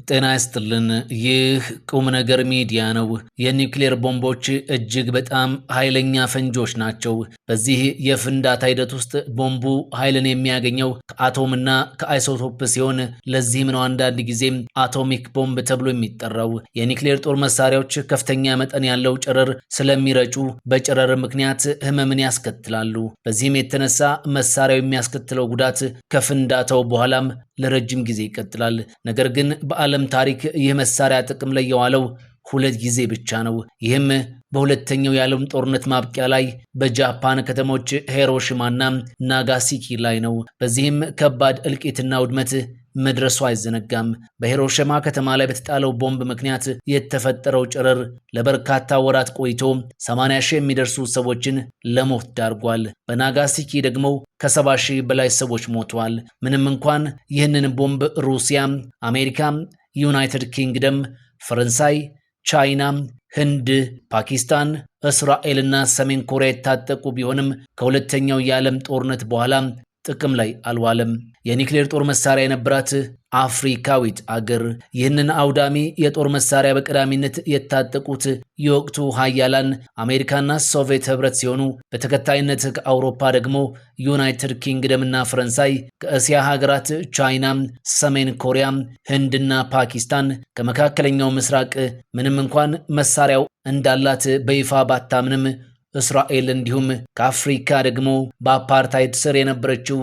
ጤና ይስጥልን። ይህ ቁም ነገር ሚዲያ ነው። የኒውክሌር ቦምቦች እጅግ በጣም ኃይለኛ ፈንጆች ናቸው። በዚህ የፍንዳታ ሂደት ውስጥ ቦምቡ ኃይልን የሚያገኘው ከአቶምና ከአይሶቶፕ ሲሆን ለዚህም ነው አንዳንድ ጊዜም አቶሚክ ቦምብ ተብሎ የሚጠራው። የኒውክሌር ጦር መሳሪያዎች ከፍተኛ መጠን ያለው ጨረር ስለሚረጩ በጨረር ምክንያት ህመምን ያስከትላሉ። በዚህም የተነሳ መሳሪያው የሚያስከትለው ጉዳት ከፍንዳታው በኋላም ለረጅም ጊዜ ይቀጥላል። ነገር ግን በዓለም ታሪክ ይህ መሳሪያ ጥቅም ላይ የዋለው 2 ጊዜ ብቻ ነው። ይህም በሁለተኛው የዓለም ጦርነት ማብቂያ ላይ በጃፓን ከተሞች ሂሮሺማና ናጋሳኪ ላይ ነው። በዚህም ከባድ እልቂትና ውድመት መድረሱ አይዘነጋም። በሂሮሺማ ከተማ ላይ በተጣለው ቦምብ ምክንያት የተፈጠረው ጨረር ለበርካታ ወራት ቆይቶ 80 ሺህ የሚደርሱ ሰዎችን ለሞት ዳርጓል። በናጋሳኪ ደግሞ ከ70 ሺህ በላይ ሰዎች ሞተዋል። ምንም እንኳን ይህንን ቦምብ ሩሲያ፣ አሜሪካ፣ ዩናይትድ ኪንግደም፣ ፈረንሳይ፣ ቻይና፣ ህንድ፣ ፓኪስታን፣ እስራኤልና ሰሜን ኮሪያ የታጠቁ ቢሆንም ከሁለተኛው የዓለም ጦርነት በኋላ ጥቅም ላይ አልዋለም። የኒውክሌር ጦር መሳሪያ የነበራት አፍሪካዊት አገር ይህንን አውዳሚ የጦር መሳሪያ በቀዳሚነት የታጠቁት የወቅቱ ሀያላን አሜሪካና ሶቪየት ህብረት ሲሆኑ በተከታይነት ከአውሮፓ ደግሞ ዩናይትድ ኪንግደምና ፈረንሳይ፣ ከእስያ ሀገራት ቻይና፣ ሰሜን ኮሪያ፣ ህንድና ፓኪስታን፣ ከመካከለኛው ምስራቅ ምንም እንኳን መሳሪያው እንዳላት በይፋ ባታምንም እስራኤል እንዲሁም ከአፍሪካ ደግሞ በአፓርታይድ ስር የነበረችው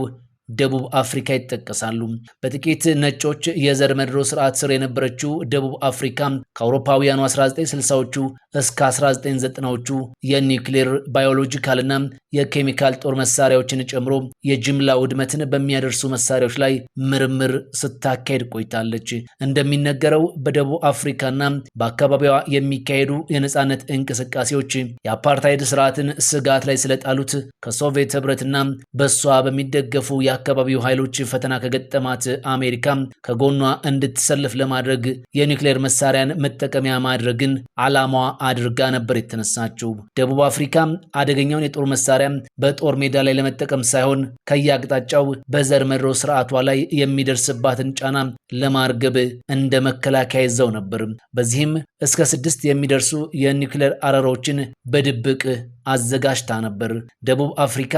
ደቡብ አፍሪካ ይጠቀሳሉ። በጥቂት ነጮች የዘር መድሎ ስርዓት ስር የነበረችው ደቡብ አፍሪካ ከአውሮፓውያኑ 1960ዎቹ እስከ 1990ዎቹ የኒውክሌር ባዮሎጂካልና የኬሚካል ጦር መሳሪያዎችን ጨምሮ የጅምላ ውድመትን በሚያደርሱ መሳሪያዎች ላይ ምርምር ስታካሄድ ቆይታለች። እንደሚነገረው በደቡብ አፍሪካና በአካባቢዋ የሚካሄዱ የነጻነት እንቅስቃሴዎች የአፓርታይድ ስርዓትን ስጋት ላይ ስለጣሉት ከሶቪየት ህብረትና በሷ በሚደገፉ የአካባቢው ኃይሎች ፈተና ከገጠማት አሜሪካ ከጎኗ እንድትሰልፍ ለማድረግ የኒውክሌር መሳሪያን መጠቀሚያ ማድረግን ዓላማዋ አድርጋ ነበር የተነሳችው። ደቡብ አፍሪካ አደገኛውን የጦር መሳሪያ በጦር ሜዳ ላይ ለመጠቀም ሳይሆን ከያቅጣጫው በዘር መድሎ ስርዓቷ ላይ የሚደርስባትን ጫና ለማርገብ እንደ መከላከያ ይዘው ነበር። በዚህም እስከ 6 የሚደርሱ የኒውክሌር አረሮችን በድብቅ አዘጋጅታ ነበር። ደቡብ አፍሪካ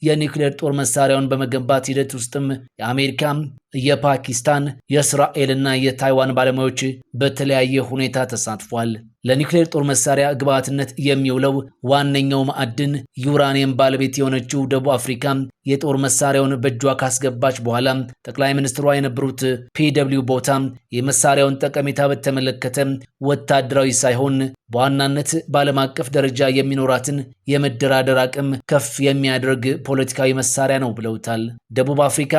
የኒውክሌር ጦር መሳሪያውን በመገንባት ሂደት ውስጥም የአሜሪካ፣ የፓኪስታን፣ የእስራኤልና የታይዋን ባለሙያዎች በተለያየ ሁኔታ ተሳትፏል። ለኒውክሌር ጦር መሳሪያ ግብዓትነት የሚውለው ዋነኛው ማዕድን ዩራኒየም ባለቤት የሆነችው ደቡብ አፍሪካ የጦር መሳሪያውን በእጇ ካስገባች በኋላ ጠቅላይ ሚኒስትሯ የነበሩት ፒደብሊው ቦታ የመሳሪያውን ጠቀሜታ በተመለከተ ወታደራዊ ሳይሆን በዋናነት በዓለም አቀፍ ደረጃ የሚኖራትን የመደራደር አቅም ከፍ የሚያደርግ ፖለቲካዊ መሳሪያ ነው ብለውታል። ደቡብ አፍሪካ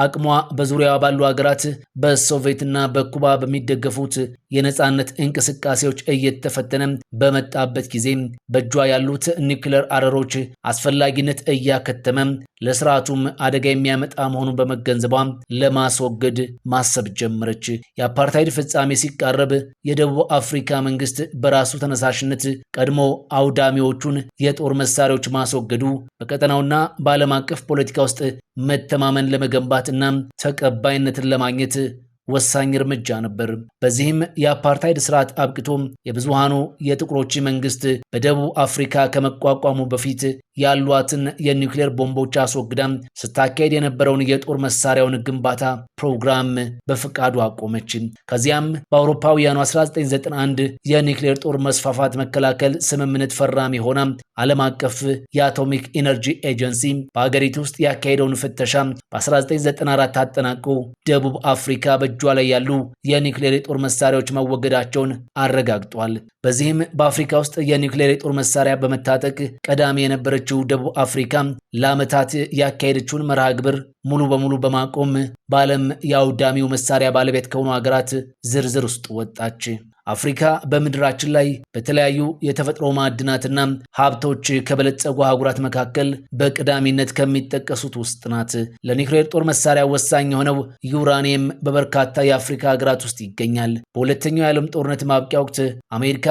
አቅሟ በዙሪያዋ ባሉ ሀገራት በሶቪየትና በኩባ በሚደገፉት የነጻነት እንቅስቃሴዎች እየተፈተነ በመጣበት ጊዜ በእጇ ያሉት ኒውክሌር አረሮች አስፈላጊነት እያከተመ ለስርዓቱም አደጋ የሚያመጣ መሆኑን በመገንዘቧ ለማስወገድ ማሰብ ጀመረች። የአፓርታይድ ፍጻሜ ሲቃረብ የደቡብ አፍሪካ መንግስት በራሱ ተነሳሽነት ቀድሞ አውዳሚዎቹን የጦር መሳሪያዎች ማስወገዱ በቀጠናውና በዓለም አቀፍ ፖለቲካ ውስጥ መተማመን ለመገንባትና ተቀባይነትን ለማግኘት ወሳኝ እርምጃ ነበር። በዚህም የአፓርታይድ ስርዓት አብቅቶ የብዙሃኑ የጥቁሮች መንግስት በደቡብ አፍሪካ ከመቋቋሙ በፊት ያሏትን የኒውክሌር ቦምቦች አስወግዳ ስታካሄድ የነበረውን የጦር መሳሪያውን ግንባታ ፕሮግራም በፍቃዱ አቆመች። ከዚያም በአውሮፓውያኑ 1991 የኒውክሌር ጦር መስፋፋት መከላከል ስምምነት ፈራሚ ሆና ዓለም አቀፍ የአቶሚክ ኢነርጂ ኤጀንሲ በሀገሪቱ ውስጥ ያካሄደውን ፍተሻ በ1994 አጠናቆ ደቡብ አፍሪካ በእጇ ላይ ያሉ የኒውክሌር የጦር መሳሪያዎች መወገዳቸውን አረጋግጧል። በዚህም በአፍሪካ ውስጥ የኒውክሌር የጦር መሳሪያ በመታጠቅ ቀዳሚ የነበረችው ደቡብ አፍሪካ ለዓመታት ያካሄደችውን መርሃ ግብር ሙሉ በሙሉ በማቆም በዓለም የአውዳሚው መሳሪያ ባለቤት ከሆኑ ሀገራት ዝርዝር ውስጥ ወጣች። አፍሪካ በምድራችን ላይ በተለያዩ የተፈጥሮ ማዕድናትና ሀብቶች ከበለጸጉ አህጉራት መካከል በቀዳሚነት ከሚጠቀሱት ውስጥ ናት። ለኒውክሌር ጦር መሳሪያ ወሳኝ የሆነው ዩራኒየም በበርካታ የአፍሪካ ሀገራት ውስጥ ይገኛል። በሁለተኛው የዓለም ጦርነት ማብቂያ ወቅት አሜሪካ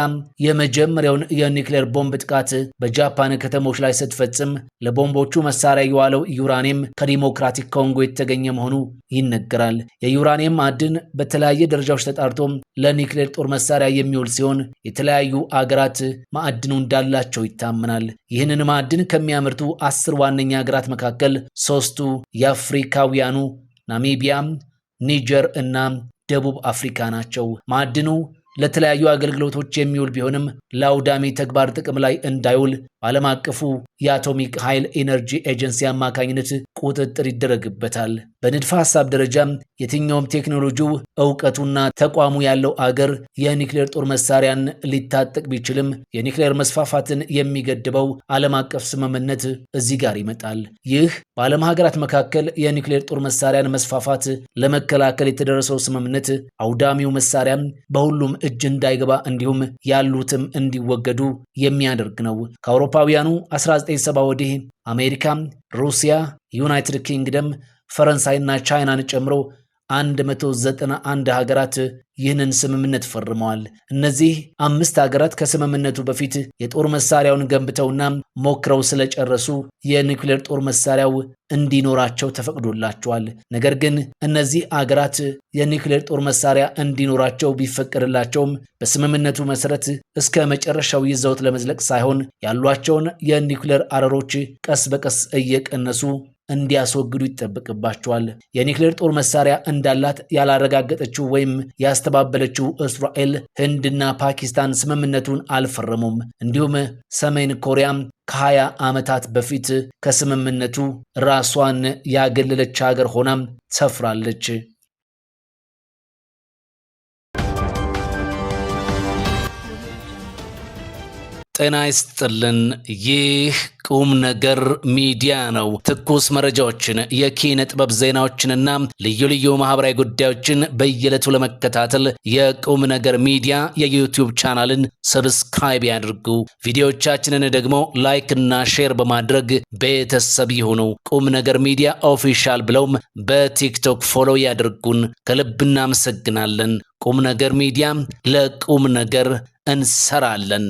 የመጀመሪያውን የኒውክሌር ቦምብ ጥቃት በጃፓን ከተሞች ላይ ስትፈጽም ለቦምቦቹ መሳሪያ የዋለው ዩራኒየም ከዲሞክራቲክ ኮንጎ የተገኘ መሆኑ ይነገራል። የዩራኒየም ማዕድን በተለያየ ደረጃዎች ተጣርቶ ለኒውክሌር ጦር መሳሪያ የሚውል ሲሆን የተለያዩ አገራት ማዕድኑ እንዳላቸው ይታመናል። ይህንን ማዕድን ከሚያመርቱ 10 ዋነኛ ሀገራት መካከል 3ቱ የአፍሪካውያኑ ናሚቢያ፣ ኒጀር እና ደቡብ አፍሪካ ናቸው። ማዕድኑ ለተለያዩ አገልግሎቶች የሚውል ቢሆንም ለአውዳሚ ተግባር ጥቅም ላይ እንዳይውል በዓለም አቀፉ የአቶሚክ ኃይል ኤነርጂ ኤጀንሲ አማካኝነት ቁጥጥር ይደረግበታል። በንድፈ ሐሳብ ደረጃም የትኛውም ቴክኖሎጂው እውቀቱና ተቋሙ ያለው አገር የኒውክሌር ጦር መሳሪያን ሊታጠቅ ቢችልም የኒውክሌር መስፋፋትን የሚገድበው ዓለም አቀፍ ስምምነት እዚህ ጋር ይመጣል። ይህ በዓለም ሀገራት መካከል የኒውክሌር ጦር መሳሪያን መስፋፋት ለመከላከል የተደረሰው ስምምነት አውዳሚው መሳሪያም በሁሉም እጅ እንዳይገባ እንዲሁም ያሉትም እንዲወገዱ የሚያደርግ ነው። ከአውሮፓውያኑ 1970 ወዲህ አሜሪካ፣ ሩሲያ፣ ዩናይትድ ኪንግደም፣ ፈረንሳይና ቻይናን ጨምሮ 191 ሀገራት ይህንን ስምምነት ፈርመዋል። እነዚህ 5 ሀገራት ከስምምነቱ በፊት የጦር መሳሪያውን ገንብተውና ሞክረው ስለጨረሱ የኒውክሌር ጦር መሳሪያው እንዲኖራቸው ተፈቅዶላቸዋል። ነገር ግን እነዚህ ሀገራት የኒውክሌር ጦር መሳሪያ እንዲኖራቸው ቢፈቀድላቸውም በስምምነቱ መሰረት እስከ መጨረሻው ይዘውት ለመዝለቅ ሳይሆን ያሏቸውን የኒውክሌር አረሮች ቀስ በቀስ እየቀነሱ እንዲያስወግዱ ይጠበቅባቸዋል። የኒውክሌር ጦር መሳሪያ እንዳላት ያላረጋገጠችው ወይም ያስተባበለችው እስራኤል፣ ህንድና ፓኪስታን ስምምነቱን አልፈረሙም። እንዲሁም ሰሜን ኮሪያም ከ20 ዓመታት በፊት ከስምምነቱ ራሷን ያገለለች ሀገር ሆናም ሰፍራለች። ጤና ይስጥልን። ይህ ቁም ነገር ሚዲያ ነው። ትኩስ መረጃዎችን፣ የኪነ ጥበብ ዜናዎችንና ልዩ ልዩ ማህበራዊ ጉዳዮችን በየዕለቱ ለመከታተል የቁም ነገር ሚዲያ የዩቲዩብ ቻናልን ሰብስክራይብ ያድርጉ። ቪዲዮዎቻችንን ደግሞ ላይክ እና ሼር በማድረግ ቤተሰብ ይሁኑ። ቁም ነገር ሚዲያ ኦፊሻል ብለውም በቲክቶክ ፎሎ ያድርጉን። ከልብ እናመሰግናለን። ቁም ነገር ሚዲያ ለቁም ነገር እንሰራለን።